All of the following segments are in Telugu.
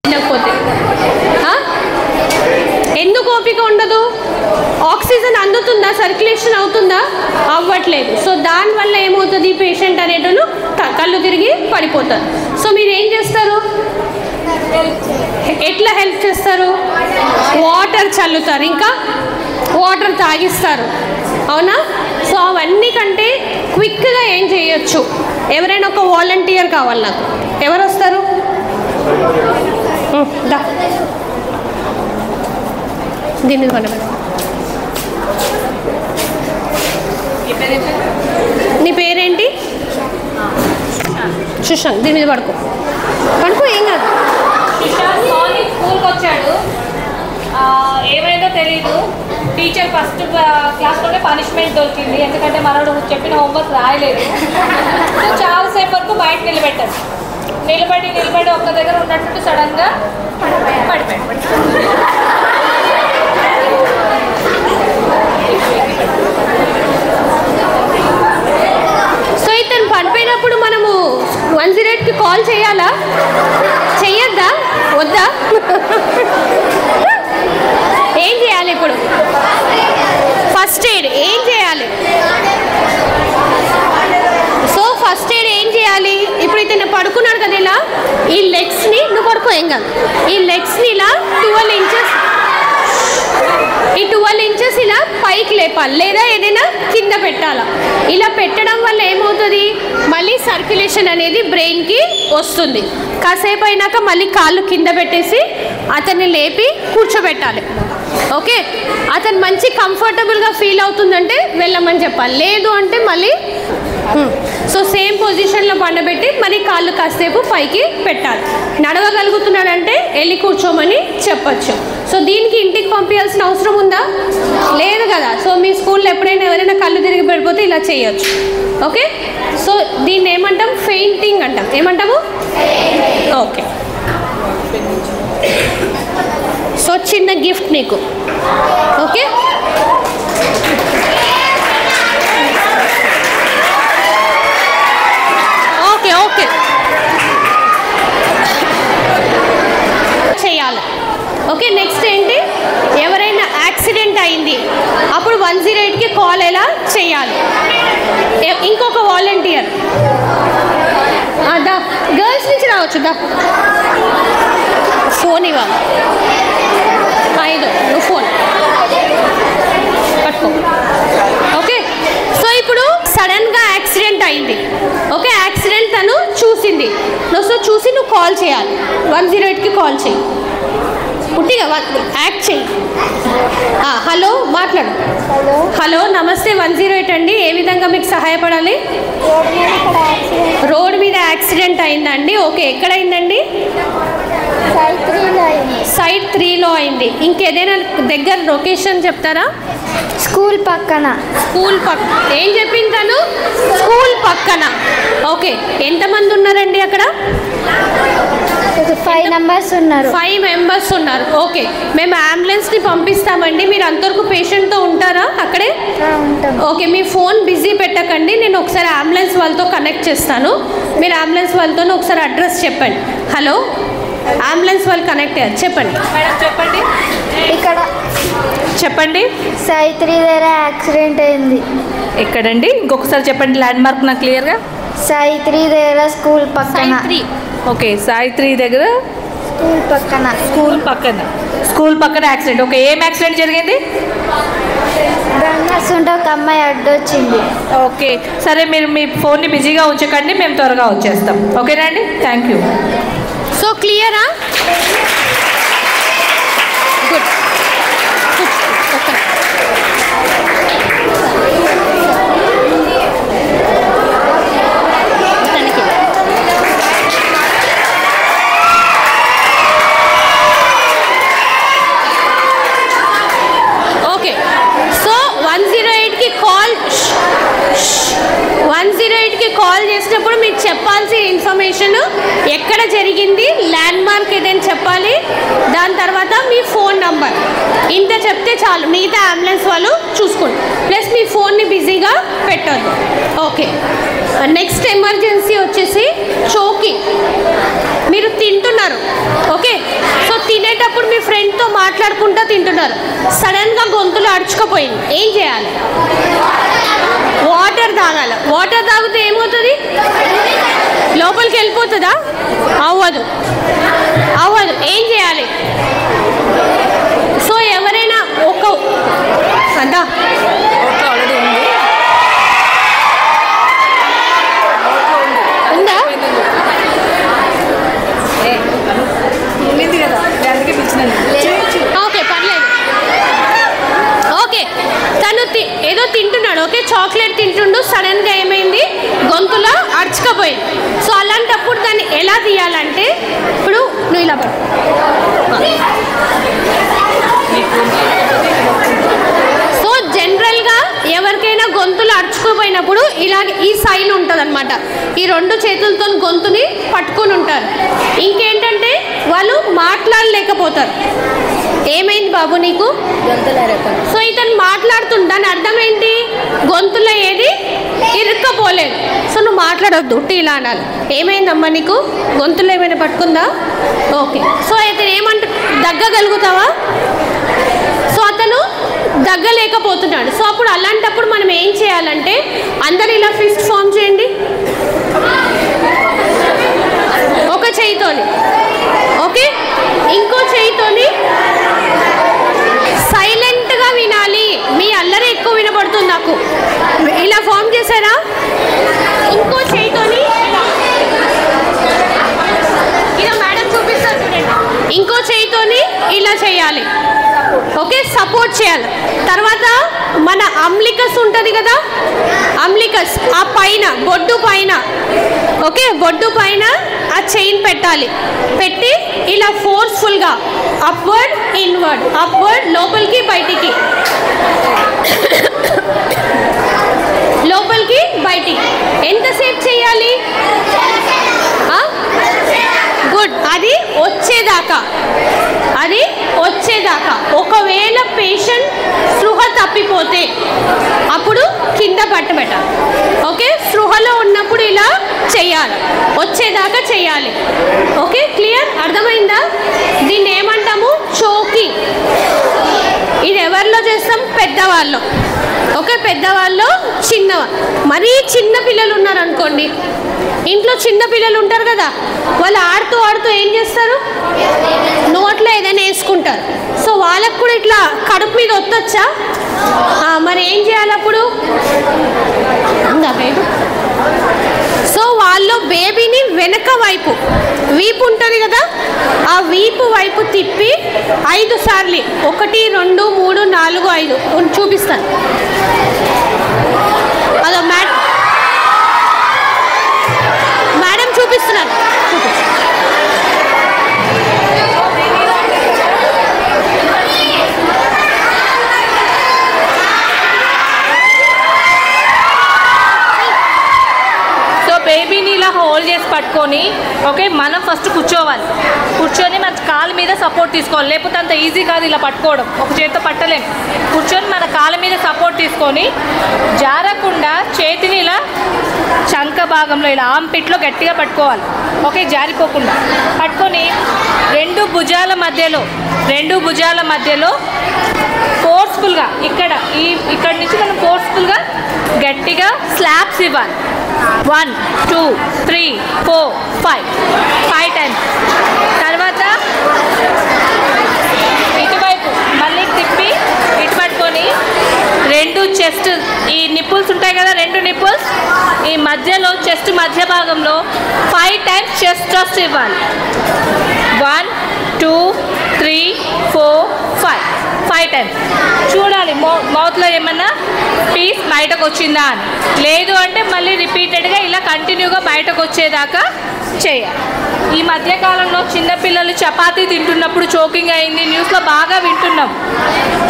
తినకపోతే ఎందుకు ఓపిక ఉండదు? ఆక్సిజన్ అందుతుందా, సర్క్యులేషన్ అవుతుందా? అవ్వట్లేదు. సో దానివల్ల ఏమవుతుంది, పేషెంట్ అనేటోళ్ళు కళ్ళు తిరిగి పడిపోతారు. సో మీరు ఏం చేస్తారు, ఎట్లా హెల్ప్ చేస్తారు? వాటర్ చల్లుతారు, ఇంకా వాటర్ తాగిస్తారు, అవునా? సో అవన్నీ కంటే క్విక్గా ఏం చేయొచ్చు? ఎవరైనా ఒక వాలంటీర్ కావాలి నాకు. ఎవరు వస్తారు? దీన్ని నీ పేరేంటి? సుశాంత్. దీని మీద పడుకో, ఏం కాదు. సుశాంత్ మార్నింగ్ స్కూల్కి వచ్చాడు, ఏమైందో తెలీదు. టీచర్ ఫస్ట్ క్లాస్లోనే పనిష్మెంట్ దొరికింది, ఎందుకంటే మనోడు చెప్పిన హోంవర్క్ రాయలేదు. చాలాసేపు వరకు బయట నిలబెట్టారు. నిలబడి ఒక్క దగ్గర ఉన్నట్టు సడన్గా పడిపోయాడు. సో ఇతను పడిపోయినప్పుడు మనము 108కి కాల్ చేయాలా, చెయ్యొద్దా, వద్దా? ఏం చేయాలి ఇప్పుడు? ఫస్ట్ ఎయిడ్ ఏం చేయాలి? సో ఫస్ట్ ఎయిడ్ ఏం చేయాలి? ఇప్పుడు ఇతను పడుకున్నాడు కదా, ఇలా ఈ లెగ్స్ని, నువ్వు పడుకో ఏం కాదు, ఈ లెగ్స్ని ఇలా 12 ఇంచెస్, ఈ 12 ఇంచెస్ ఇలా పైకి లేపాలి, లేదా ఏదైనా కింద పెట్టాలా. ఇలా పెట్టడం వల్ల ఏమవుతుంది, మళ్ళీ సర్క్యులేషన్ అనేది బ్రెయిన్కి వస్తుంది. కాసేపు అయినాక మళ్ళీ కాళ్ళు కింద పెట్టేసి అతన్ని లేపి కూర్చోబెట్టాలి. ఓకే, అతను మంచి కంఫర్టబుల్గా ఫీల్ అవుతుందంటే వెళ్ళమని చెప్పాలి, లేదు అంటే మళ్ళీ సో సేమ్ పొజిషన్లో పండబెట్టి మరి కాళ్ళు కాసేపు పైకి పెట్టాలి. నడవగలుగుతున్నాడంటే వెళ్ళి కూర్చోమని చెప్పచ్చు. సో దీనికి ఇంటికి పంపించాల్సిన అవసరం ఉందా? లేదు కదా. సో మీ స్కూల్లో ఎప్పుడైనా ఎవరైనా కళ్ళు తిరిగి పడిపోతే ఇలా చేయొచ్చు. ఓకే, సో దీన్ని ఏమంటాం? ఫెయింటింగ్ అంటాం. ఏమంటాము? ఓకే, సో చిన్న గిఫ్ట్ నీకు. ఓకే, ఓకే ఓకే చేయాలి. ఓకే, నెక్స్ట్ ఏంటి? ఎవరైనా యాక్సిడెంట్ అయింది అప్పుడు 108కి కాల్ ఎలా చేయాలి? ఇంకొక వాలంటీర్ దా, గర్ల్స్ నుంచి రావచ్చు, దా ఫోన్ ఇవ్వాలి. నువ్వు ఫోన్ పట్టుకో. ఓకే, సో ఇప్పుడు సడన్గా యాక్సిడెంట్ అయింది. ఓకే, యాక్సిడెంట్ తను చూసింది. సో చూసి నువ్వు కాల్ చేయాలి, 108కి కాల్ చేయి. పుట్టిగా యాక్ట్ చేయి. హలో, మాట్లాడు. హలో, నమస్తే, 108 అండి. ఏ విధంగా మీకు సహాయపడాలి? రోడ్ మీద యాక్సిడెంట్ అయిందండి. ఓకే, ఎక్కడైందండి? సైట్ 3లో అయింది. ఇంకేదైనా దగ్గర లొకేషన్ చెప్తారా? స్కూల్ పక్కన. స్కూల్ పక్కన ఏం చెప్పింది తను? స్కూల్ పక్కన. ఓకే, ఎంతమంది ఉన్నారండి అక్కడ? 5 మెంబర్స్ ఉన్నారు. 5 మెంబర్స్ ఉన్నారు. ఓకే, మేము అంబులెన్స్ని పంపిస్తామండి. మీరు అంతవరకు పేషెంట్తో ఉంటారా అక్కడే? ఓకే, మీ ఫోన్ బిజీ పెట్టకండి, నేను ఒకసారి అంబులెన్స్ వాళ్ళతో కనెక్ట్ చేస్తాను. మీరు అంబులెన్స్ వాళ్ళతో ఒకసారి అడ్రస్ చెప్పండి. హలో, అంబులెన్స్ వాళ్ళు కనెక్ట్ అయ్యారు, చెప్పండి. మేడం చెప్పండి. ఇక్కడ చెప్పండి. సాయిత్రి దగ్గర యాక్సిడెంట్ అయింది. ఎక్కడండి? ఇంకొకసారి చెప్పండి, ల్యాండ్ మార్క్ నాకు క్లియర్గా. సాయిత్రి దగ్గర స్కూల్ పక్కన. ఓకే, సాయిత్రి దగ్గర స్కూల్ పక్కన యాక్సిడెంట్. ఓకే, ఏం యాక్సిడెంట్ జరిగింది? రన్నర్స్ ఉంటే ఒక అమ్మాయి అడ్డొచ్చింది. ఓకే, సరే, మీరు మీ ఫోన్ని బిజీగా ఉంచకండి, మేము త్వరగా వచ్చేస్తాం. ఓకేనా అండి? Thank you. సో క్లియరా? గుడ్. ఓకే, సో 108కి కాల్ 108కి కాల్ చేసినప్పుడు మీకు చెప్పాల్సిన ఇన్ఫర్మేషన్ ఎక్కడ జరిగింది, ల్యాండ్ మార్క్ ఏదైనా చెప్పాలి, దాని తర్వాత మీ ఫోన్ నంబర్, ఇంత చెప్తే చాలు. మిగతా అంబులెన్స్ వాళ్ళు చూసుకోండి. ప్లస్ మీ ఫోన్ని బిజీగా పెట్టొద్దు. ఓకే, నెక్స్ట్ ఎమర్జెన్సీ వచ్చేసి చోకింగ్. మీరు తింటున్నారు, ఓకే, పడుకున్నారు, సడన్గా గొంతులో అడుచుకుపోయింది, ఏం చేయాలి? వాటర్ తాగాలి. వాటర్ తాగితే ఏమవుతుంది? లోపలికి వెళ్ళిపోతుందా? అవ్వదు. ఏం చేయాలి? సో ఎవరైనా ఒక అంతా ఉందా? ఓకే, పర్లేదు. ఓకే, తను ఏదో తింటున్నాడు, ఓకే, చాక్లెట్ తింటుండు, సడన్గా ఏమైంది? గొంతులో అడుచుకపోయింది. సో అలాంటప్పుడు దాన్ని ఎలా తీయాలంటే, ఇప్పుడు నువ్వు ఇలా పడు. సో జనరల్గా ఎవరికైనా గొంతులు అడుచుకుపోయినప్పుడు ఇలాగ ఈ సైన్ ఉంటుంది అనమాట. ఈ రెండు చేతులతో గొంతుని పట్టుకొని ఉంటారు. ఇంకేంటంటే వాళ్ళు మాట్లాడలేకపోతారు. ఏమైంది బాబు నీకు? సో ఇతను మాట్లాడుతుంటా, దాని అర్థం ఏంటి? గొంతులో ఏది ఇరుక్కపోలేదు. సో నువ్వు మాట్లాడవద్దు, ఉట్టి ఇలా అనాలి. ఏమైందమ్మా నీకు? గొంతులో ఏమైనా పట్టుకుందా? ఓకే. సో ఇతను ఏమంటా, దగ్గగలుగుతావా? సో అతను దగ్గలేకపోతున్నాడు. సో అప్పుడు అలాంటప్పుడు మనం ఏం చేయాలంటే, అందరు ఇలా ఫిస్ట్ ఫామ్ చేయండి ఒక చేయితోని, ఓకే, ఇంకో చేయితోని సైలెంట్గా వినాలి. మీ అల్లరి ఎక్కువ వినపడుతుంది నాకు. ఇలా ఫామ్ చేశారా? ఇంకో చేయితోని ఇలా మేడం చూపిస్తారు చూడండి. ఇంకో చేయితోని ఇలా చేయాలి, ఓకే, సపోర్ట్ చేయాలి. తర్వాత మన అంబ్లికస్ ఉంటుంది కదా, అంబ్లికస్ ఆ పైన బొడ్డు పైన, ఓకే, బొడ్డు పైన ఆ చైన్ పెట్టాలి. పెట్టి ఇలా ఫోర్స్ఫుల్గా అప్వర్డ్ ఇన్వర్డ్, అప్వర్డ్ లోపలికి బయటికి, లోపలికి బయటికి. ఎంతసేపు చేయాలి? గుడ్. అది వచ్చేదాకా, అది వచ్చేదాకా. ఒకవేళ పేషెంట్ స్పృహ తప్పిపోతే అప్పుడు కింద పట్టబెట్టాలి, ఓకే. స్పృహలో ఉన్నప్పుడు ఇలా చేయాలి, వచ్చేదాకా చేయాలి, ఓకే. క్లియర్? అర్థమైందా? దీన్ని ఏమంటాము? చోకింగ్. ఇది ఎవరిలో చేస్తాం? పెద్దవాళ్ళు, ఓకే. పెద్దవాళ్ళు, మరీ చిన్న పిల్లలు ఉన్నారనుకోండి, ఇంట్లో చిన్న పిల్లలు ఉంటారు కదా, వాళ్ళు ఆడుతూ ఆడుతూ ఏం చేస్తారు? నోట్లో ఏదైనా వేసుకుంటారు. సో వాళ్ళకు కూడా ఇట్లా కడుపు మీద ఒత్తొచ్చా? మరి ఏం చేయాలి అప్పుడు? సో వాళ్ళు బేబీని వెనక వైపు, వీపు ఉంటుంది కదా, ఆ వీపు వైపు తిప్పి 5 సార్లు, 1 2 3 4 5 చూపిస్తాను. అదో మేడం చూపిస్తున్నాను. బేబీని ఇలా హోల్డ్ చేసి పట్టుకొని, ఓకే, మనం ఫస్ట్ కూర్చోవాలి. కూర్చొని మన కాళ్ళ మీద సపోర్ట్ తీసుకోవాలి. లేకపోతే అంత ఈజీ కాదు ఇలా పట్టుకోవడం, ఒక చేతితో పట్టలేము. కూర్చొని మన కాళ్ళ మీద సపోర్ట్ తీసుకొని జారకుండా చేతిని ఇలా చంక భాగంలో, ఇలా ఆంపిట్లో గట్టిగా పట్టుకోవాలి, ఓకే, జారిపోకుండా పట్టుకొని రెండు భుజాల మధ్యలో ఫోర్స్ఫుల్గా ఇక్కడి నుంచి మనం ఫోర్స్ఫుల్గా గట్టిగా స్లాప్స్ ఇవ్వాలి. 1 2 3 4 5 టైమ్స్. తర్వాత ఇటువైపు మళ్ళీ తిప్పి ఇటు పట్టుకొని రెండు చెస్ట్, ఈ నిప్పుల్స్ ఉంటాయి కదా, రెండు నిప్పుల్స్ ఈ మధ్యలో, చెస్ట్ మధ్య భాగంలో 5 టైమ్స్ చెస్ట్ థ్రస్ట్ ఇవ్వాలి. 1 2 3 4 5 టైమ్స్. చూడాలి మౌత్లో ఏమన్నా పీస్ బయటకు వచ్చిందా అని. లేదు అంటే మళ్ళీ రిపీటెడ్గా ఇలా కంటిన్యూగా బయటకు వచ్చేదాకా చేయాలి. ఈ మధ్యకాలంలో చిన్నపిల్లలు చపాతీ తింటున్నప్పుడు చోకింగ్ అయింది, న్యూస్లో బాగా వింటున్నాం.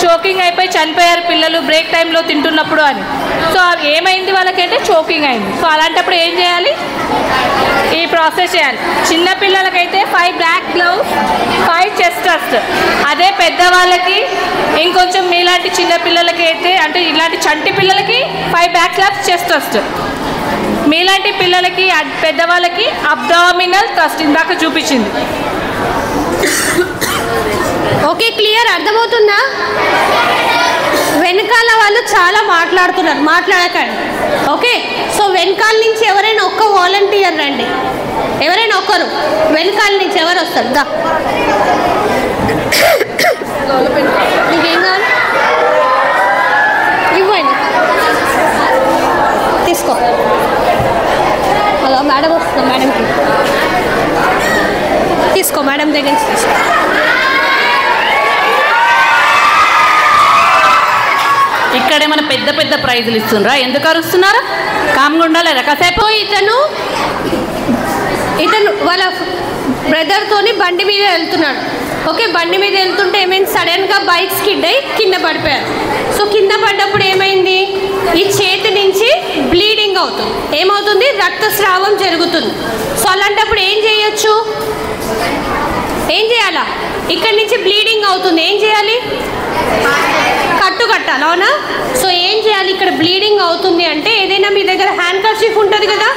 చోకింగ్ అయిపోయి చనిపోయారు పిల్లలు బ్రేక్ టైంలో తింటున్నప్పుడు అని. సో ఏమైంది వాళ్ళకంటే చోకింగ్ అయింది. సో అలాంటప్పుడు ఏం చేయాలి? ఈ ప్రాసెస్ చేయాలి. చిన్నపిల్లలకైతే 5 బ్లాక్ గ్లౌస్, 5 చెస్ట్ థ్రస్ట్. అదే పెద్దవాళ్ళకి, ఇంకొంచెం మీలాంటి చిన్నపిల్లలకి అయితే, అంటే ఇలాంటి చంటి పిల్లలకి 5 బ్యాక్ స్లాప్స్ చెస్ట్ థ్రస్ట్. మీలాంటి పిల్లలకి, పెద్దవాళ్ళకి అబ్డామినల్ థ్రస్ట్ ఇందాక చూపించింది. Okay, clear. క్లియర్? అర్థమవుతుందా? వెనకాల వాళ్ళు చాలా మాట్లాడుతున్నారు, మాట్లాడకండి. ఓకే, సో వెనకాల నుంచి ఎవరైనా ఒక్క వాలంటీర్ రండి, ఎవరైనా ఒక్కరు వెనకాల నుంచి ఎవరు వస్తారు? దా, నీకేం కావాలి ఇవ్వండి, తీసుకో. అలా మేడం వస్తుందా? మేడంకి తీసుకో, మేడం దగ్గర నుంచి తీసుకో. ఇక్కడ ఏమైనా పెద్ద పెద్ద ప్రైజులు ఇస్తున్నారా? ఎందుకు అరుస్తున్నారా? కామ్గా ఉండాలి కాసేపు. ఇతను వాళ్ళ బ్రదర్తోని బండి మీద వెళ్తున్నాడు. ఓకే, బండి మీద వెళ్తుంటే ఏమైంది, సడన్గా బైక్ స్కిడ్ అయ్యి కింద పడిపోయారు. సో కింద పడ్డప్పుడు ఏమైంది, ఈ చేతి నుంచి బ్లీడింగ్ అవుతుంది. ఏమవుతుంది? రక్తస్రావం జరుగుతుంది. సో అలాంటప్పుడు ఏం చేయొచ్చు? ఏం చేయాలా? ఇక్కడి నుంచి బ్లీడింగ్ అవుతుంది, ఏం చేయాలి? కట్టు కట్టాలి, అవునా? సో ఏం చేయాలి? ఇక్కడ బ్లీడింగ్ అవుతుంది అంటే ఏదైనా మీ దగ్గర హ్యాండ్ కర్చీఫ్ ఉంటుంది కదా,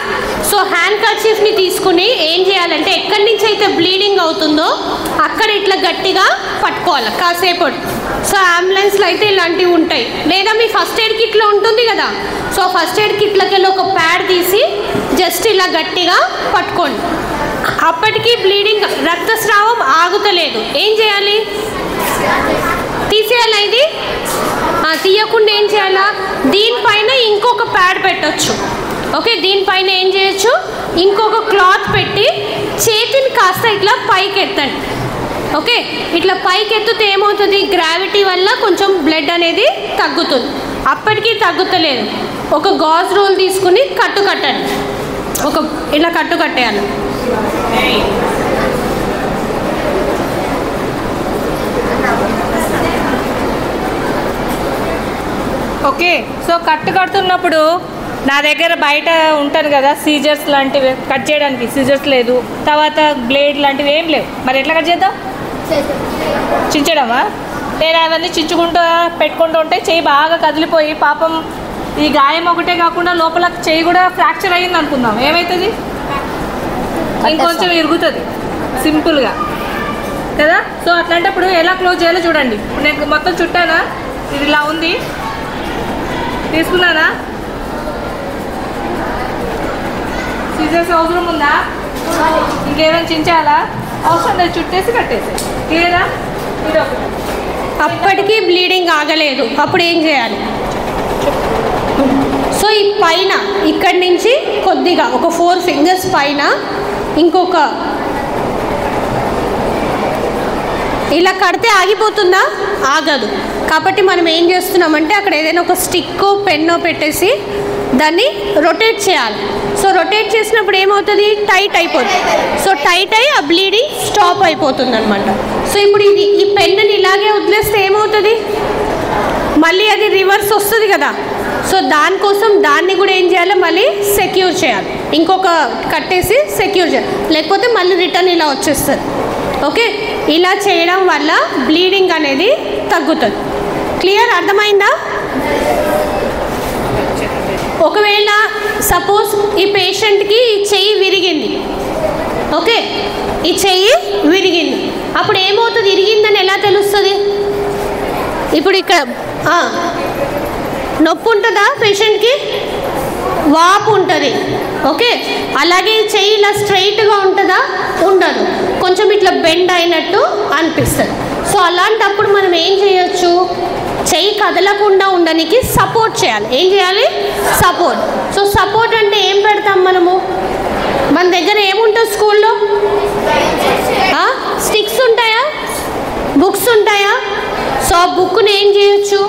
సో హ్యాండ్ కర్చీఫ్ని తీసుకుని ఏం చేయాలంటే ఎక్కడి నుంచి అయితే బ్లీడింగ్ అవుతుందో అక్కడ ఇట్లా గట్టిగా పట్టుకోవాలి కాసేపు. సో అంబులెన్స్లో అయితే ఇలాంటివి ఉంటాయి, లేదా మీ ఫస్ట్ ఎయిడ్ కిట్లో ఉంటుంది కదా, సో ఫస్ట్ ఎయిడ్ కిట్లకి వెళ్ళి ఒక ప్యాడ్ తీసి జస్ట్ ఇలా గట్టిగా పట్టుకోండి. అప్పటికి బ్లీడింగ్, రక్తస్రావం ఆగుతలేదు, ఏం చేయాలి? తీసేయాలా? ఇది తీయకుండా ఏం చేయాలా? దీనిపైన ఇంకొక ప్యాడ్ పెట్టచ్చు. ఓకే, దీనిపైన ఏం చేయొచ్చు? ఇంకొక క్లాత్ పెట్టి చేతిని కాస్త ఇట్లా పైకి ఎత్తండి. ఓకే, ఇట్లా పైకి ఎత్తితే ఏమవుతుంది? గ్రావిటీ వల్ల కొంచెం బ్లడ్ అనేది తగ్గుతుంది. అప్పటికీ తగ్గుతలేదు, ఒక గాజ్ రోల్ తీసుకుని కట్టు కట్టండి. ఇలా కట్టు కట్టేయాలి. ఓకే, సో కట్టు కడుతున్నప్పుడు నా దగ్గర బయట ఉంటాను కదా సీజర్స్ లాంటివి కట్ చేయడానికి, సీజర్స్ లేదు, తర్వాత బ్లేడ్ లాంటివి ఏం లేవు, మరి ఎట్లా కట్ చేద్దాం? చించడమా? నేను అవన్నీ చించుకుంటూ పెట్టుకుంటూ ఉంటే చెయ్యి బాగా కదిలిపోయి పాపం ఈ గాయం ఒకటే కాకుండా లోపల చెయ్యి కూడా ఫ్రాక్చర్ అయ్యింది అనుకుందాం, ఏమవుతుంది? ఇంకొంచెం ఇరుగుతుంది సింపుల్గా కదా. సో అట్లాంటప్పుడు ఎలా క్లోజ్ చేయాలో చూడండి. ఇప్పుడు నేను మొత్తం చుట్టానా, ఇది ఇలా ఉంది, తీసుకున్నానా? సీజర్స్ అవసరం ఉందా? ఇంకేమైనా చించాలా? అవసరం లేదు, చుట్టేసి కట్టేసి. క్లియరా? ఇది ఒకటి. అప్పటికీ బ్లీడింగ్ ఆగలేదు, అప్పుడు ఏం చేయాలి? సో ఈ పైన ఇక్కడి నుంచి కొద్దిగా ఒక 4 ఫింగర్స్ పైన ఇంకొక ఇలా కడితే ఆగిపోతుందా? ఆగదు. కాబట్టి మనం ఏం చేస్తున్నామంటే అక్కడ ఏదైనా ఒక స్టిక్కో పెన్నో పెట్టేసి దాన్ని రొటేట్ చేయాలి. సో రొటేట్ చేసినప్పుడు ఏమవుతుంది? టైట్ అయిపోతుంది. సో టైట్ అయ్యి ఆ బ్లీడింగ్ స్టాప్ అయిపోతుంది అనమాట. సో ఇప్పుడు ఈ పెన్నుని ఇలాగే వదిలేస్తే ఏమవుతుంది? మళ్ళీ అది రివర్స్ వస్తుంది కదా. సో దానికోసం దాన్ని కూడా ఏం చేయాలి? మళ్ళీ సెక్యూర్ చేయాలి, ఇంకొక కట్టేసి సెక్యూర్ చేయాలి, లేకపోతే మళ్ళీ రిటర్న్ ఇలా వచ్చేస్తుంది. ఓకే, ఇలా చేయడం వల్ల బ్లీడింగ్ అనేది తగ్గుతుంది. క్లియర్? అర్థమైందా? ఒకవేళ సపోజ్ ఈ పేషెంట్కి ఈ చెయ్యి విరిగింది, ఓకే, ఈ చెయ్యి విరిగింది, అప్పుడు ఏమవుతుంది? ఇరిగిందని ఎలా తెలుస్తుంది? ఇప్పుడు ఇక్కడ నొప్పి ఉంటుందా పేషెంట్కి? వాపు ఉంటుంది. ఓకే, అలాగే చెయ్యి ఇలా స్ట్రైట్గా ఉంటుందా? ఉండదు, కొంచెం ఇట్లా బెండ్ అయినట్టు అనిపిస్తుంది. సో అలాంటప్పుడు మనం ఏం చేయొచ్చు? చెయ్యి కదలకుండా ఉండడానికి సపోర్ట్ చేయాలి. ఏం చేయాలి? సపోర్ట్. సో సపోర్ట్ అంటే ఏం పెడతాం మనము? మన దగ్గర ఏముంటుంది స్కూల్లో? స్టిక్స్ ఉంటాయా? బుక్స్ ఉంటాయా? సో ఆ బుక్ని ఏం చేయొచ్చు?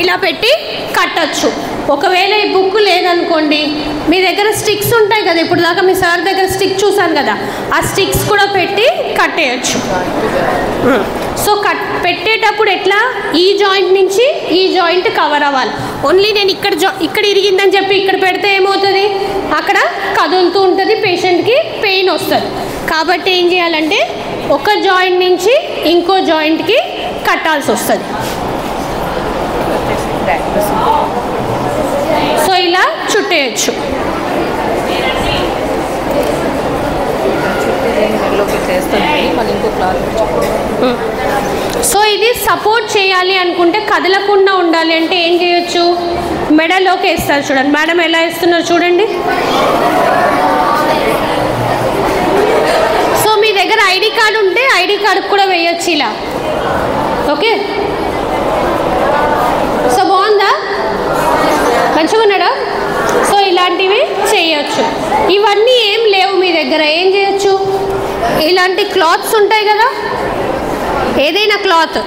ఇలా పెట్టి కట్టచ్చు. ఒకవేళ ఈ బుక్ లేదనుకోండి, మీ దగ్గర స్టిక్స్ ఉంటాయి కదా, ఇప్పుడు దాకా మీ సార్ దగ్గర స్టిక్ చూసాను కదా, ఆ స్టిక్స్ కూడా పెట్టి కట్టేయచ్చు. సో పెట్టేటప్పుడు ఎట్లా? ఈ జాయింట్ నుంచి ఈ జాయింట్ కవర్ అవ్వాలి. ఓన్లీ నేను ఇక్కడ ఇరిగిందని చెప్పి ఇక్కడ పెడితే ఏమవుతుంది? అక్కడ కదులుతూ ఉంటుంది, పేషెంట్కి పెయిన్ వస్తుంది. కాబట్టి ఏం చేయాలంటే ఒక జాయింట్ నుంచి ఇంకో జాయింట్కి కట్టాల్సి వస్తుంది. సో ఇలా చుట్టేయచ్చు. చేస్తుంది మళ్ళీ సో ఇది సపోర్ట్ చేయాలి అనుకుంటే కదలకుండా ఉండాలి అంటే ఏం చేయొచ్చు? మెడలోకి వేస్తారు. చూడండి మేడం ఎలా వేస్తున్నారు చూడండి. సో మీ దగ్గర ఐడి కార్డు ఉంటే ఐడి కార్డు కూడా వేయొచ్చు ఇలా. ఓకే, సో బాగుందా? మంచిగా ఉన్నాడా? సో ఇలాంటివి చేయొచ్చు. ఇవన్నీ ఏం లేవు మీ దగ్గర, ఏం చేయొచ్చు? ఇలాంటి క్లాత్స్ ఉంటాయి కదా, ఏదైనా క్లాత్,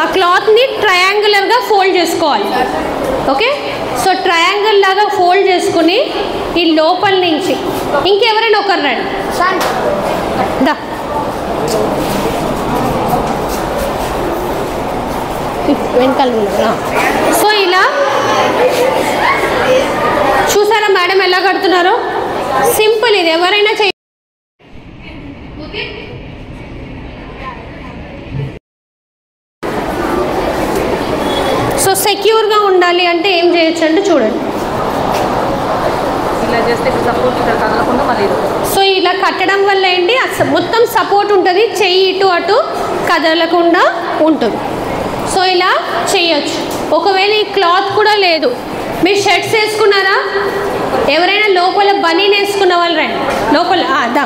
ఆ క్లాత్ని ట్రయాంగులర్గా ఫోల్డ్ చేసుకోవాలి. ఓకే, సో ట్రయాంగిల్ లాగా ఫోల్డ్ చేసుకుని ఈ లోపల నుంచి ఇంకెవరైనా ఒకరు రండి దా. వెనకాల. సో ఇలా చూసారా మేడం ఎలా కడుతున్నారో? సింపుల్, ఇది ఎవరైనా చేయ. సో సెక్యూర్గా ఉండాలి అంటే ఏం చేయొచ్చు అంటే చూడండి, సో ఇలా కట్టడం వల్ల ఏంటి మొత్తం సపోర్ట్ ఉంటుంది, చెయ్యి ఇటు అటు కదలకుండా ఉంటుంది. సో ఇలా చేయొచ్చు. ఒకవేళ ఈ క్లాత్ కూడా లేదు, మీరు షర్ట్స్ వేసుకున్నారా? ఎవరైనా లోపల బనీన్ వేసుకున్న వాళ్ళు రండి లోపల. దా.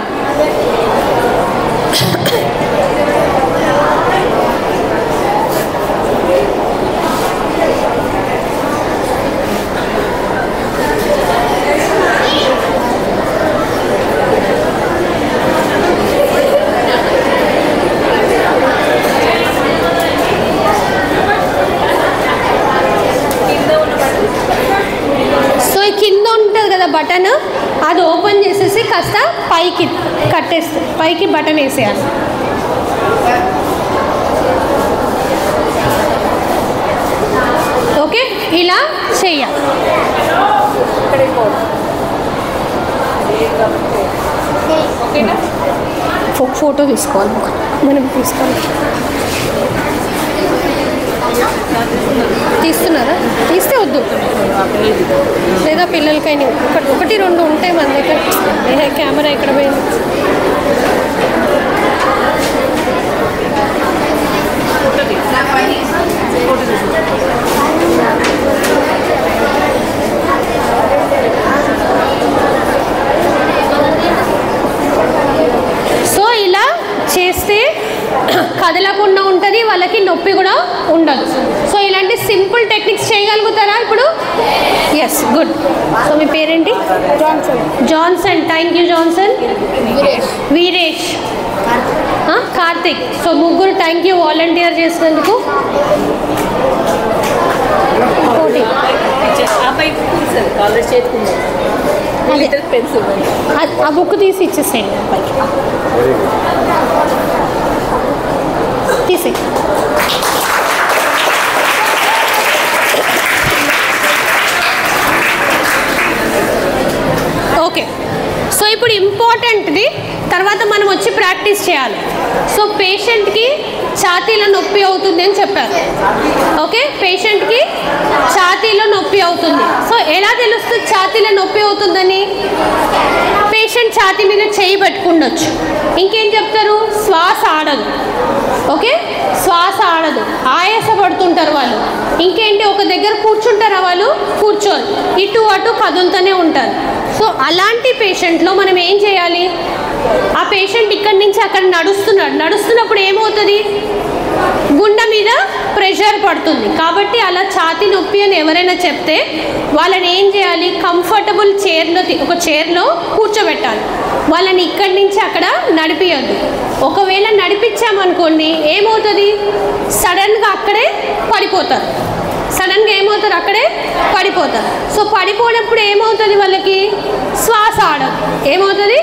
కింద ఉంటుంది కదా బటన్, అది ఓపెన్ చేసేసి కాస్త పైకి కట్టేస్తే పైకి బటన్ వేసేయాలి. ఓకే, ఇలా చెయ్యాలి. ఫోటో తీసుకోవాలి, మనం తీసుకోవాలి. తీస్తున్నారా? తీస్తే వద్దు, లేదా పిల్లలకైనా ఒకటి రెండు ఉంటాయి మన దగ్గర. కెమెరా ఇక్కడ పోయింది. సో ఇలా చేస్తే కదలకుండా ఉంటుంది, వాళ్ళకి నొప్పి కూడా ఉండదు. సో ఇలాంటి సింపుల్ టెక్నిక్స్ చేయగలుగుతారా ఇప్పుడు? Yes, good. సో మీ పేరేంటి? Johnson. Thank you Johnson. Veeresh, Karthik. So ముగ్గురు థ్యాంక్ యూ వాలంటీర్ చేసినందుకు. ఆ బుక్ తీసి ఇచ్చేసేయండి అబ్బాయికి, తీసి. ఓకే, సో ఇప్పుడు ఇంపార్టెంట్ది తర్వాత మనం వచ్చి ప్రాక్టీస్ చేయాలి. సో పేషెంట్కి ఛాతీలో నొప్పి అవుతుంది అని చెప్పారు. ఓకే, పేషెంట్కి ఛాతీలో నొప్పి అవుతుంది. సో ఎలా తెలుస్తుంది ఛాతీలో నొప్పి అవుతుందని? పేషెంట్ ఛాతీ మీద చేయి పెట్టుకుండొచ్చు. ఇంకేం చెప్తారు? శ్వాస ఆడదు. ఓకే, శ్వాస ఆడదు, ఆయాసపడుతుంటారు వాళ్ళు. ఇంకేంటి, ఒక దగ్గర కూర్చుంటారా వాళ్ళు? కూర్చోరు, ఇటు అటు కదులుతూనే ఉంటారు. సో అలాంటి పేషెంట్లో మనం ఏం చేయాలి? ఆ పేషెంట్ ఇక్కడి నుంచి అక్కడ నడుస్తున్నప్పుడు ఏమవుతుంది? గుండె మీద ప్రెషర్ పడుతుంది. కాబట్టి అలా ఛాతీ నొప్పి అని ఎవరైనా చెప్తే వాళ్ళని ఏం చేయాలి? కంఫర్టబుల్ ఒక చైర్లో కూర్చోబెట్టాలి. వాళ్ళని ఇక్కడి నుంచి అక్కడ నడిపియద్దు. ఒకవేళ నడిపించామనుకోండి ఏమవుతుంది? సడన్గా అక్కడే పడిపోతారు. అక్కడే పడిపోతారు. సో పడిపోయినప్పుడు ఏమవుతుంది? వాళ్ళకి శ్వాస ఆడదు. ఏమవుతుంది?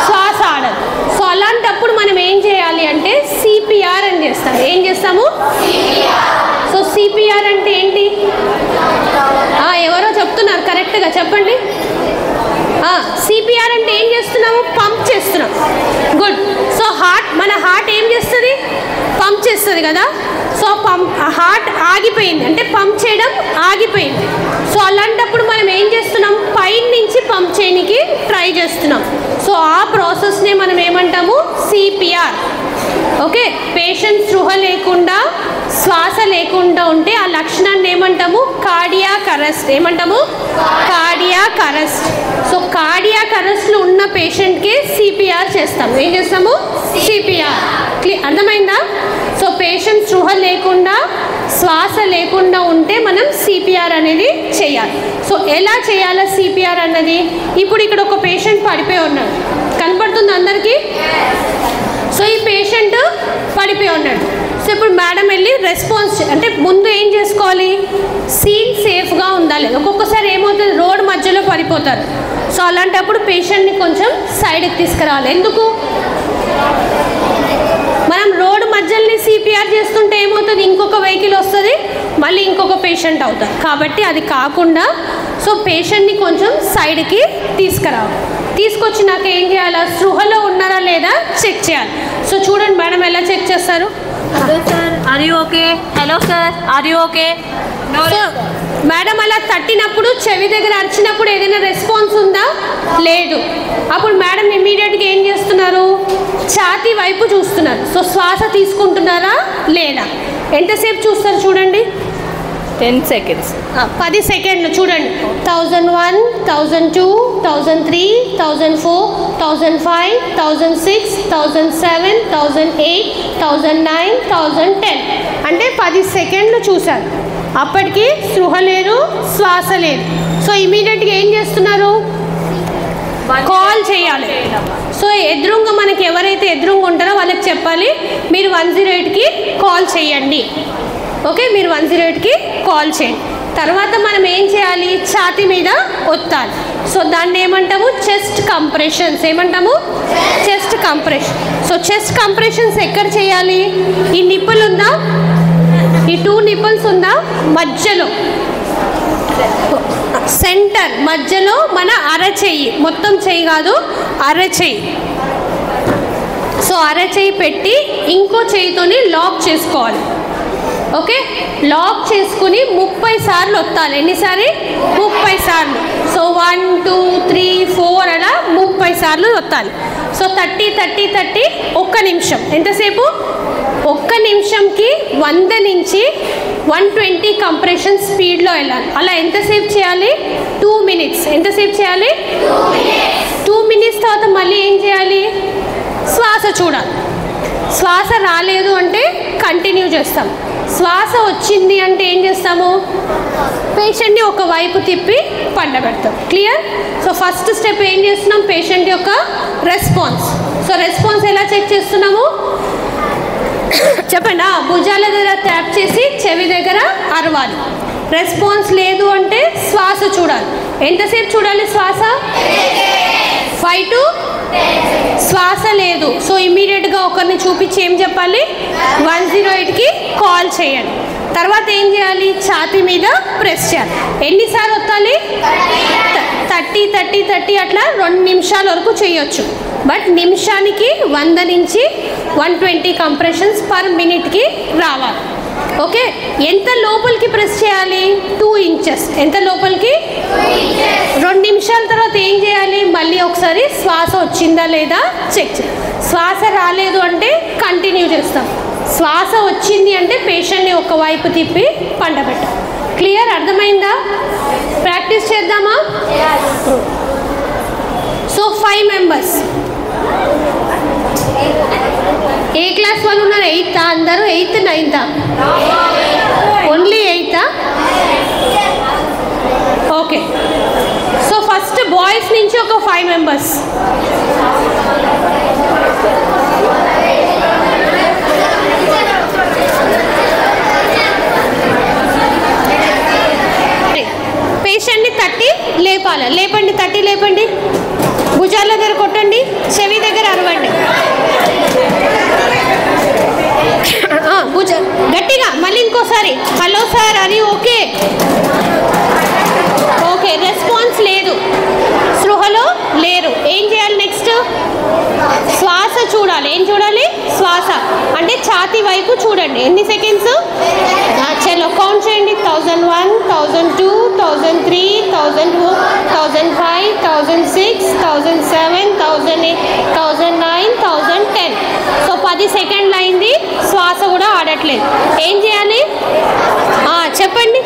శ్వాస ఆడదు. సో అలాంటప్పుడు మనం ఏం చేయాలి అంటే సిపిఆర్ అని చేస్తాం. ఏం చేస్తాము? సో సిపిఆర్ అంటే ఏంటి? ఎవరో చెప్తున్నారు, కరెక్ట్గా చెప్పండి. సిపిఆర్ అంటే ఏం చేస్తున్నాము? పంప్ చేస్తున్నాం. గుడ్. సో మన హార్ట్ ఏం చేస్తుంది? పంప్ చేస్తుంది కదా. సో హార్ట్ ఆగిపోయింది అంటే పంప్ చేయడం ఆగిపోయింది. సో అలాంటప్పుడు మనం ఏం చేస్తున్నాం? పైన నుంచి పంప్ చేయడానికి ట్రై చేస్తున్నాం. సో ఆ ప్రాసెస్ని మనం ఏమంటాము సిపిఆర్. ఓకే, పేషెంట్ స్పృహ లేకుండా శ్వాస లేకుండా ఉంటే ఆ లక్షణాన్ని ఏమంటాము కార్డియాక్ అరెస్ట్. ఏమంటాము కార్డియాక్ అరెస్ట్. సో కార్డియాక్ అరెస్ట్లో ఉన్న పేషెంట్కి సిపిఆర్ చేస్తాము. ఏం చేస్తాము సిపిఆర్. అర్థమైందా? సో పేషెంట్ స్పృహ లేకుండా శ్వాస లేకుండా ఉంటే మనం సిపిఆర్ అనేది చేయాలి. సో ఎలా చేయాలో సిపిఆర్ అన్నది ఇప్పుడు ఇక్కడ ఒక పేషెంట్ పడిపోయి ఉన్నాడు, కనపడుతుంది అందరికీ. సో ఈ పేషెంట్ పడిపోయి ఉన్నాడు. సో ఇప్పుడు మేడం వెళ్ళి రెస్పాన్స్ అంటే ముందు ఏం చేసుకోవాలి, సీన్ సేఫ్గా ఉందా లేదు. ఒక్కొక్కసారి ఏమవుతుంది రోడ్ మధ్యలో పడిపోతారు. సో అలాంటప్పుడు పేషెంట్ని కొంచెం సైడ్కి తీసుకురావాలి. ఎందుకు మనం రోడ్ మధ్యలోనే సిపిఆర్ చేస్తుంటే ఏమవుతుంది, ఇంకొక వెహికల్ వస్తుంది, మళ్ళీ ఇంకొక పేషెంట్ అవుతారు. కాబట్టి అది కాకుండా సో పేషెంట్ని కొంచెం సైడ్కి తీసుకురావాలి. తీసుకొచ్చినాక ఏం చేయాలి, స్పృహలో ఉన్నారా లేదా చెక్ చేయాలి. సో చూడండి మేడం ఎలా చెక్ చేస్తారు. Are you okay, hello sir are you okay. So madam అలా తట్టినప్పుడు చెవి దగ్గర అరిచినప్పుడు ఏదైనా రెస్పాన్స్ ఉందా లేదు. అప్పుడు మేడం ఇమీడియట్గా ఏం చేస్తున్నారు, ఛాతీ వైపు చూస్తున్నారు. సో శ్వాస తీసుకుంటున్నారా లేదా. ఎంతసేపు చూస్తారు చూడండి, 10 seconds. 10 సెకండ్లు చూడండి. 1001, 1002, 1003, 1004, 1005, 1006, 1007, 1008, 1009, 1010 అంటే 10 సెకండ్లు చూశారు. అప్పటికి స్పృహ లేదు, శ్వాస లేదు. సో ఇమీడియట్గా ఏం చేస్తున్నారు, కాల్ చేయాలి. సో ఎదురుగా మనకి ఎవరైతే ఎదురుగా ఉంటారో వాళ్ళకి చెప్పాలి మీరు 108కి కాల్ చేయండి. ఓకే, మీరు 108కి కాల్ చేయండి. తర్వాత మనం ఏం చేయాలి, ఛాతీ మీద ఒత్తాలి. సో దాన్ని ఏమంటాము చెస్ట్ కంప్రెషన్స్. ఏమంటాము chest compression. So chest compressions ఎక్కడ చేయాలి, ఈ నిప్పులు ఉందా, ఈ 2 నిప్పుల్స్ ఉందా మధ్యలో, సెంటర్ మధ్యలో మన అరచెయ్యి, మొత్తం చెయ్యి కాదు అరచెయ్యి. సో అరచెయ్యి పెట్టి ఇంకో చెయ్యితోని లాక్ చేసుకోవాలి. ఓకే, లాక్ చేసుకుని 30 సార్లు ఒత్తాలి. ఎన్నిసార్లు 30 సార్లు. సో 1 2 3 4 అలా 30 సార్లు ఒత్తాలి. సో 30 30 30 ఒక్క నిమిషం. ఎంతసేపు, ఒక్క నిమిషంకి 100 నుంచి 120 కంప్రెషన్ స్పీడ్లో వెళ్ళాలి. అలా ఎంతసేపు చేయాలి, 2 minutes. ఎంతసేపు చేయాలి 2 minutes. తర్వాత మళ్ళీ ఏం చేయాలి, శ్వాస చూడాలి. శ్వాస రాలేదు అంటే కంటిన్యూ చేస్తాం. శ్వాస వచ్చింది అంటే ఏం చేస్తాము, పేషెంట్ని ఒక వైపు తిప్పి పండబెడతాం. క్లియర్. సో ఫస్ట్ స్టెప్ ఏం చేస్తున్నాం, పేషెంట్ యొక్క రెస్పాన్స్. సో రెస్పాన్స్ ఎలా చెక్ చేస్తున్నాము చెప్పండి. భుజాల దగ్గర ట్యాప్ చేసి చెవి దగ్గర అరవాలి. రెస్పాన్స్ లేదు అంటే శ్వాస చూడాలి. ఎంతసేపు చూడాలి శ్వాస, 5 to 10. శ్వాస లేదు. సో ఇమీడియట్గా ఒకరిని చూపించి ఏం చెప్పాలి, 108కి కాల్ చేయండి. తర్వాత ఏం చేయాలి, ఛాతీ మీద ప్రెస్ చేయాలి. ఎన్నిసార్లు వత్తాలి, 30 30 30 అట్లా 2 నిమిషాల వరకు చేయొచ్చు. బట్ నిమిషానికి 100 నుంచి 120 కంప్రెషన్స్ పర్ మినిట్కి రావాలి. ఓకే, ఎంత లోపలికి ప్రెస్ చేయాలి, 2 inches. ఎంత లోపలికి, 2 నిమిషాల తర్వాత ఏం చేయాలి, మళ్ళీ ఒకసారి శ్వాస వచ్చిందా లేదా చెక్ చేయాలి. శ్వాస రాలేదు అంటే కంటిన్యూ చేస్తాం. శ్వాస వచ్చింది అంటే పేషెంట్ని ఒకవైపు తిప్పి పండబెట్టాం. క్లియర్, అర్థమైందా? ప్రాక్టీస్ చేద్దామా? So 5 members. ఏ క్లాస్ వాళ్ళు ఉన్నారు, 8th అందరూ, 8th 9th only 8th. Okay, so first boys నుంచి ఒక 5 members. పేషెంట్ని 30 లేపాలి. లేపండి, 30 లేపండి. భుజాల దగ్గర కొట్టండి, చెవి దగ్గర అరవండి. భుజ గట్టిగా మళ్ళీ ఇంకోసారి, హలో సార్ అని. ఓకే ఓకే, రెస్పాన్స్ లేదు, స్పృహలో లేరు. ఏం చేయాలి నెక్స్ట్, శ్వాస చూడాలి. ఏం చూడాలి, శ్వాస అంటే ఛాతీ వైపు చూడండి. ఎన్ని సెకండ్స్, చలో కౌంట్ చేయండి. 1001, 1002, 1003, 1004, 1005, 1006, 1007, 1008, 1008, 1009, 1010. సో 10 సెకండ్లు అయింది, శ్వాస కూడా ఆడట్లేదు. ఏం చేయాలి చెప్పండి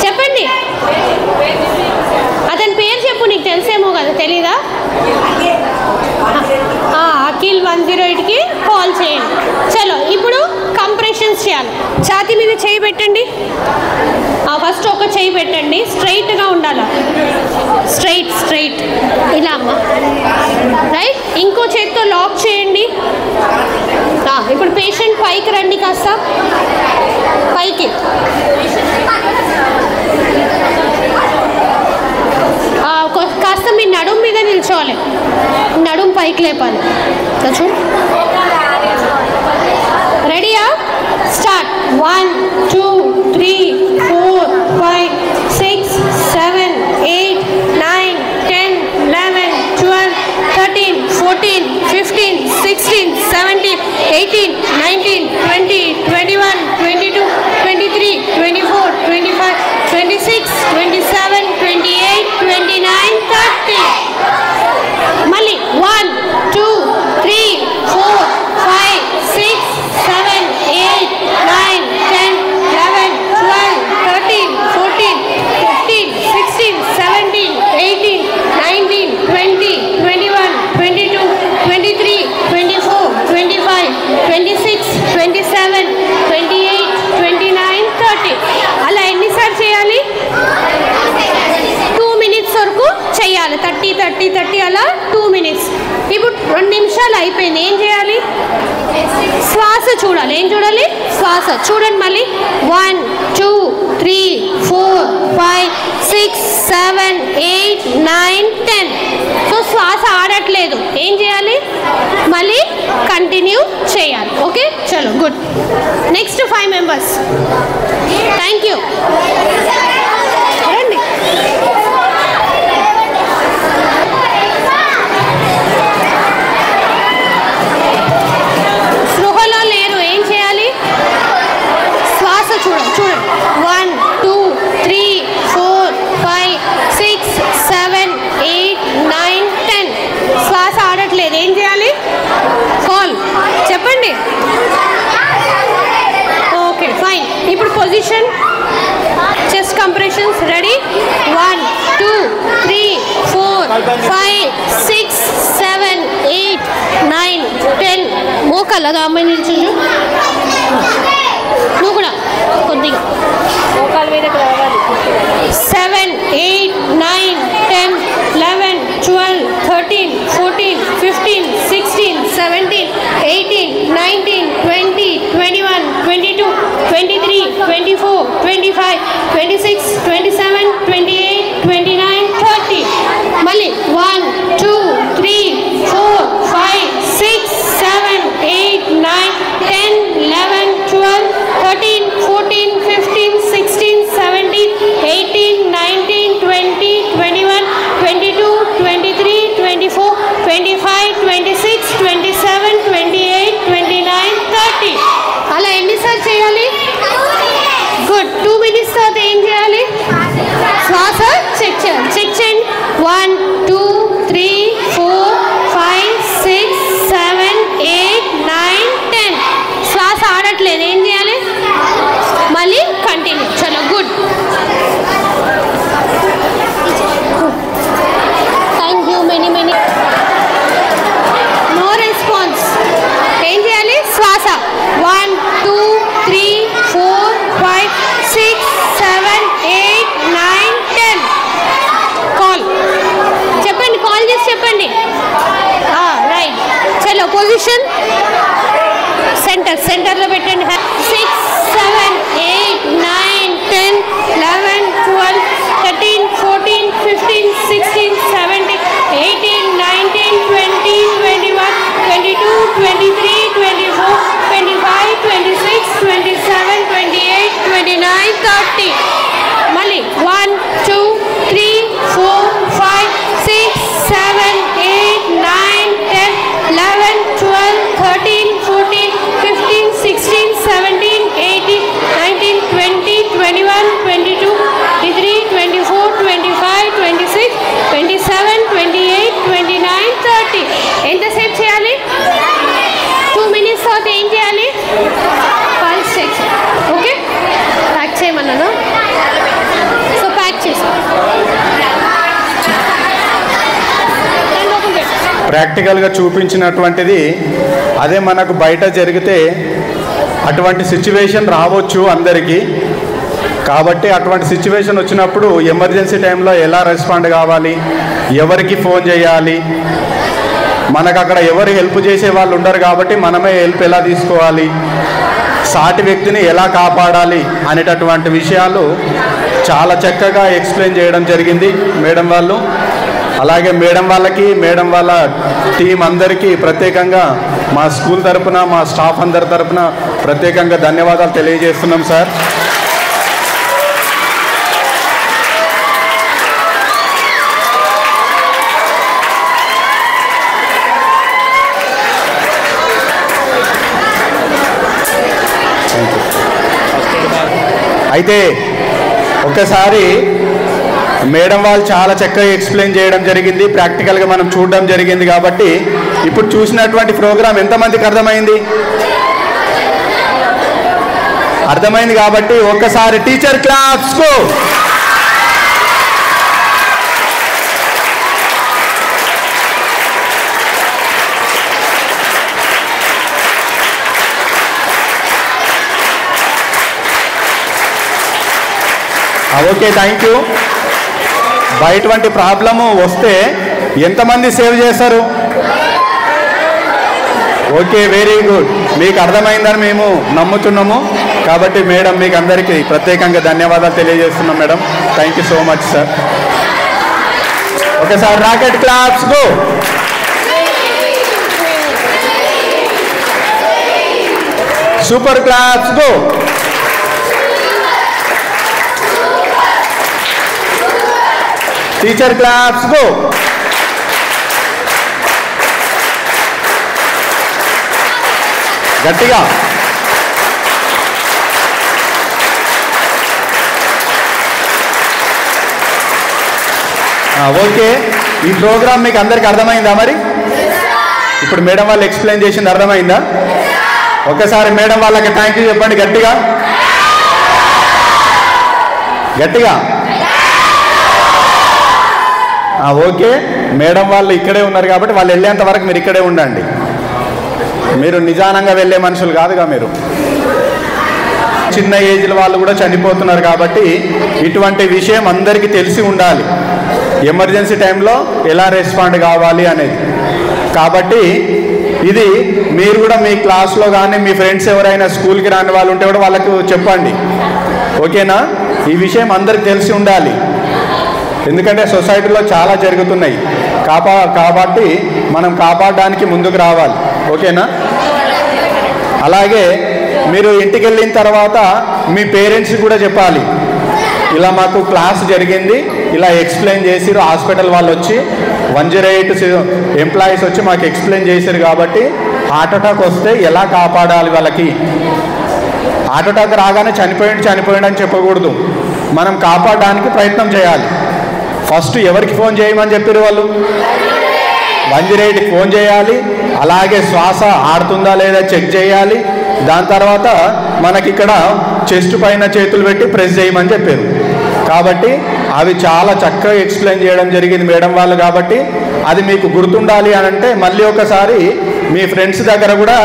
చెప్పండి. అతని పేరు చెప్పు, నీకు తెలిసేమో కదా, తెలీదా? అఖిల్ 108కి కాల్ చేయండి. చలో ఇప్పుడు కంప్రెషన్స్ చేయాలి. ఛాతీ మీద చేయి పెట్టండి. ఫస్ట్ ఒక చేయి పెట్టండి, స్ట్రైట్గా ఉండాలి. స్ట్రైట్ ఇలా అమ్మ, రైట్. ఇంకో చేతితో లాక్ చేయండి. ఇప్పుడు పేషెంట్ పైకి రండి, కాస్త పైకి. కాస్త మీ నడుం మీద నిల్చోవాలి, నడుం పైకి లేపాలి. చూడు, రెడీయా? స్టార్ట్. 1 2 3 4 5 6 7 8 9 10 11 12 13 14 15 16 17 18 19 20 21 22 23 24 25 26 27 28 29 30. మళ్ళీ 1 2 3 4 5 6 7 8 9 10 11 12 13 14 15 16 17 18 19 20 21 22 23 24 25 26 27 28 29 30. అలా ఎన్నిసార్లు చేయాలి? 2 minutes వరకు చేయాలి. 30 30 30 అలా 2 minutes. ఇప్పుడు 2 నిమిషాలు అయిపోయింది. ఏం చేయాలి? శ్వాస చూడాలి. ఏం చూడాలి? శ్వాస చూడండి. మళ్ళీ 1 2 3 4 5 6 7 8 9 10. సో శ్వాస ఆడట్లేదు. ఏం చేయాలి? మళ్ళీ కంటిన్యూ చేయాలి. ఓకే, చలో, good. Next 5 members. Thank you. రండి. స్పృహలో లేరు. ఏం చేయాలి? శ్వాస చూడండి. 1 2 3 4 5 6 7 8 9 10. శ్వాస ఆడట్లేదు. ఏం చేయాలి? కాల్ చెప్పండి. Okay, fine. ఇప్పుడు పొజిషన్, చెస్ట్ కంప్రెషన్స్. రెడీ? 1 2 3 4 5 6 7 8 9 10. మోకాలు అది అమ్మాయి నిల్చుండు. నువ్వు కూడా కొద్దిగా మోకాల మీదకి రావాలి. 7 8 9 10 11 12 13 14 15 16 17 18 19 20 21 22 23 24 25 26 27 28 29 30. మళ్ళీ 1 2 3 4 5 6 7 8 9 10 11 12 13 14 15 16 17 18 19 20 21 22 23 24 25 26 27 28 29 30. అలా ఎన్నిసార్లు చేయాలి? గుడ్. 2 minutes తర్వాత ఏం చేయాలి? శ్వాస చెక్ చేయాలి. చెక్ చేయండి. 1 2 3 4 5 6 7 8 9 10. శ్వాస ఆడట్లేదు. ఏం చేయాలి? మళ్ళీ కంటిన్యూ. చలో, good. Thank you. Many no response. ఏం చేయాలి? శ్వాస 1 2 3 4 5 6 7 8 9 10. కాల్ చెప్పండి. కాల్ చేసి చెప్పండి. రైట్. చలో, పొజిషన్ సెంటర్లో పెట్టండి. 6 7 8 9 10 11 12 13 14 15 16 17 18 19 20 21 22 23 24 25 26 27 28 29 30. మళ్ళీ 1 2 3 4 5 6 7 8 9 10 11 12 ప్రాక్టికల్గా చూపించినటువంటిది అదే మనకు బయట జరిగితే అటువంటి సిచ్యువేషన్ రావచ్చు అందరికీ. కాబట్టి అటువంటి సిచ్యువేషన్ వచ్చినప్పుడు ఎమర్జెన్సీ టైంలో ఎలా రెస్పాండ్ కావాలి, ఎవరికి ఫోన్ చేయాలి, మనకు అక్కడ ఎవరు హెల్ప్ చేసే వాళ్ళు ఉండరు కాబట్టి మనమే హెల్ప్ ఎలా తీసుకోవాలి, సాటి వ్యక్తిని ఎలా కాపాడాలి అనేటటువంటి విషయాలు చాలా చక్కగా ఎక్స్ప్లెయిన్ చేయడం జరిగింది మేడం వాళ్ళు. అలాగే మేడం వాళ్ళకి, మేడం వాళ్ళ టీం అందరికీ ప్రత్యేకంగా మా స్కూల్ తరపున, మా స్టాఫ్ అందరి తరపున ప్రత్యేకంగా ధన్యవాదాలు తెలియజేస్తున్నాం సార్. అయితే ఒకసారి మేడం వాళ్ళు చాలా చక్కగా ఎక్స్ప్లెయిన్ చేయడం జరిగింది, ప్రాక్టికల్గా మనం చూడడం జరిగింది. కాబట్టి ఇప్పుడు చూసినటువంటి ప్రోగ్రాం ఎంతమందికి అర్థమైంది? అర్థమైంది. కాబట్టి ఒక్కసారి టీచర్ క్లాప్స్కు. Okay, thank you. బయటువంటి ప్రాబ్లము వస్తే ఎంతమంది సేవ్ చేస్తారు? Okay, very good. మీకు అర్థమైందని మేము నమ్ముతున్నాము. కాబట్టి మేడం మీకు అందరికీ ప్రత్యేకంగా ధన్యవాదాలు తెలియజేస్తున్నాం madam. Thank you so much sir. ఒకసారి rocket claps go. Super claps go. Teacher claps go. గట్టిగా. ఓకే, ఈ ప్రోగ్రామ్ మీకు అందరికి అర్థమైందా? మరి ఇప్పుడు మేడం వాళ్ళు ఎక్స్ప్లెయిన్ చేసింది అర్థమైందా? ఒకసారి మేడం వాళ్ళకి థ్యాంక్ యూ చెప్పండి గట్టిగా గట్టిగా. ఓకే, మేడం వాళ్ళు ఇక్కడే ఉన్నారు కాబట్టి వాళ్ళు వెళ్ళేంత వరకు మీరు ఇక్కడే ఉండండి. మీరు నిజానంగా వెళ్ళే మనుషులు కాదుగా. మీరు చిన్న ఏజ్ల వాళ్ళు కూడా చనిపోతున్నారు కాబట్టి ఇటువంటి విషయం అందరికీ తెలిసి ఉండాలి, ఎమర్జెన్సీ టైంలో ఎలా రెస్పాండ్ కావాలి అనేది. కాబట్టి ఇది మీరు కూడా మీ క్లాస్లో కానీ మీ ఫ్రెండ్స్ ఎవరైనా స్కూల్కి రాని వాళ్ళు ఉంటే కూడా వాళ్ళకు చెప్పండి. ఓకేనా? ఈ విషయం అందరికి తెలిసి ఉండాలి, ఎందుకంటే సొసైటీలో చాలా జరుగుతున్నాయి కాబట్టి మనం కాపాడడానికి ముందుకు రావాలి. ఓకేనా? అలాగే మీరు ఇంటికి వెళ్ళిన తర్వాత మీ పేరెంట్స్కి కూడా చెప్పాలి, ఇలా మాకు క్లాస్ జరిగింది, ఇలా ఎక్స్ప్లెయిన్ చేసిరు, హాస్పిటల్ వాళ్ళు వచ్చి 108 ఎంప్లాయీస్ వచ్చి మాకు ఎక్స్ప్లెయిన్ చేశారు కాబట్టి హార్ట్ అటాక్ వస్తే ఎలా కాపాడాలి వాళ్ళకి. హార్ట్ అటాక్ రాగానే చనిపోయిండు అని చెప్పకూడదు, మనం కాపాడడానికి ప్రయత్నం చేయాలి. ఫస్ట్ ఎవరికి ఫోన్ చేయమని చెప్పారు వాళ్ళు? 108కి ఫోన్ చేయాలి. అలాగే శ్వాస ఆడుతుందా లేదా చెక్ చేయాలి. దాని తర్వాత మనకి ఇక్కడ చెస్ట్ పైన చేతులు పెట్టి ప్రెస్ చేయమని చెప్పారు. కాబట్టి అవి చాలా చక్కగా ఎక్స్ప్లెయిన్ చేయడం జరిగింది మేడం వాళ్ళు. కాబట్టి అది మీకు గుర్తుండాలి అని అంటే మళ్ళీ ఒకసారి మీ ఫ్రెండ్స్ దగ్గర కూడా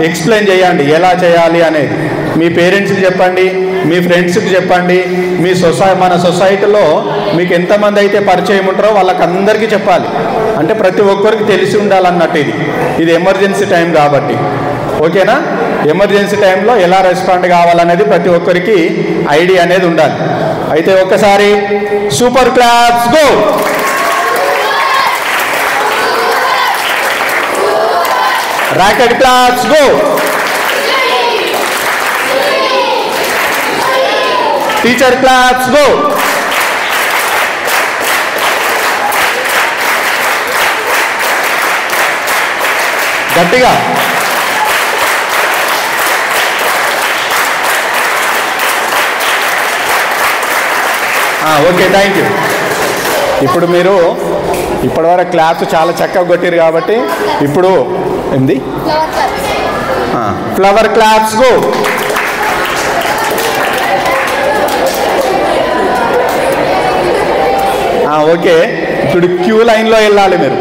ఎక్స్ప్లెయిన్ చేయండి ఎలా చేయాలి అనేది. మీ పేరెంట్స్కి చెప్పండి, మీ ఫ్రెండ్స్కి చెప్పండి, మన సొసైటీలో మీకు ఎంతమంది అయితే పరిచయం ఉంటారో వాళ్ళకందరికీ చెప్పాలి. అంటే ప్రతి ఒక్కరికి తెలిసి ఉండాలన్నట్టు. ఇది ఎమర్జెన్సీ టైం కాబట్టి. ఓకేనా? ఎమర్జెన్సీ టైంలో ఎలా రెస్పాండ్ కావాలనేది ప్రతి ఒక్కరికి ఐడియా అనేది ఉండాలి. అయితే ఒక్కసారి super claps go. Rocket claps go. Teacher claps go. గట్టిగా. Okay, thank you. ఇప్పుడు మీరు ఇప్పటివరకు క్లాప్స్ చాలా చక్కగా కొట్టారు కాబట్టి ఇప్పుడు ఏంది ఫ్లవర్ క్లాప్స్ గో. ఓకే, ఇప్పుడు క్యూ లైన్లో వెళ్ళాలి మీరు.